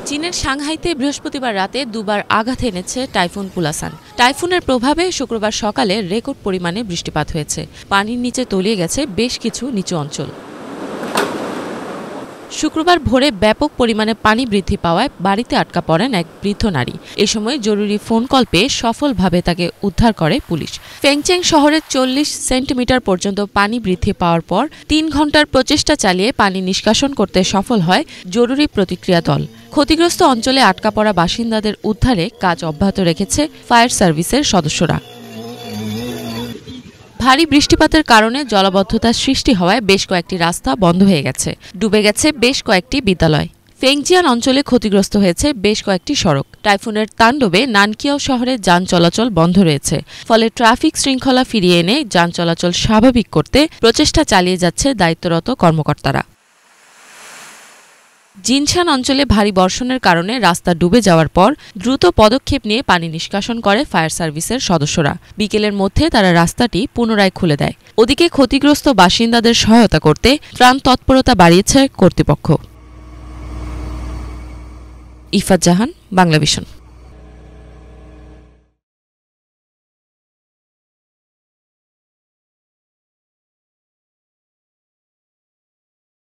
চীনের সাংহাইতে বৃহস্পতিবার রাতে দুবার আঘাত এনেছে টাইফুন পুলাসান। টাইফুনের প্রভাবে শুক্রবার সকালে রেকর্ড পরিমাণে বৃষ্টিপাত হয়েছে। পানির নিচে তলিয়ে গেছে বেশ কিছু নিচু অঞ্চল। শুক্রবার ভোরে ব্যাপক পরিমাণে পানি বৃদ্ধি পাওয়ায় বাড়িতে আটকা পড়েন এক বৃদ্ধ নারী। এ সময় জরুরি ফোন কল পেয়ে সফলভাবে তাকে উদ্ধার করে পুলিশ। ফেংচেং শহরে 40 সেন্টিমিটার পর্যন্ত পানি বৃদ্ধি পাওয়ার পর 3 ঘণ্টার প্রচেষ্টা চালিয়ে পানি নিষ্কাশন করতে সফল হয় জরুরি প্রতিক্রিয়া দল। ক্ষতিগ্রস্ত অঞ্চলে আটকা পড়া বাসিন্দাদের উদ্ধারে কাজ অব্যাহত রেখেছে ফায়ার সার্ভিসের সদস্যরা। ভারী বৃষ্টিপাতের কারণে জলাবদ্ধতার সৃষ্টি হওয়ায় বেশ কয়েকটি রাস্তা বন্ধ হয়ে গেছে। ডুবে গেছে বেশ কয়েকটি বিদ্যালয়। ফেংজিয়ান অঞ্চলে ক্ষতিগ্রস্ত হয়েছে বেশ কয়েকটি সড়ক। টাইফুনের তাণ্ডবে নানকিয়াও শহরে যান চলাচল বন্ধ রয়েছে। ফলে ট্রাফিক শৃঙ্খলা ফিরিয়ে এনে যান চলাচল স্বাভাবিক করতে প্রচেষ্টা চালিয়ে যাচ্ছে দায়িত্বরত কর্মকর্তারা। জিনশান অঞ্চলে ভারী বর্ষণের কারণে রাস্তা ডুবে যাওয়ার পর দ্রুত পদক্ষেপ নিয়ে পানি নিষ্কাশন করে ফায়ার সার্ভিসের সদস্যরা। বিকেলের মধ্যে তারা রাস্তাটি পুনরায় খুলে দেয়। ওদিকে ক্ষতিগ্রস্ত বাসিন্দাদের সহায়তা করতে ত্রাণ তৎপরতা বাড়িয়েছে কর্তৃপক্ষ। ইফাত জাহান, বাংলাভিশন।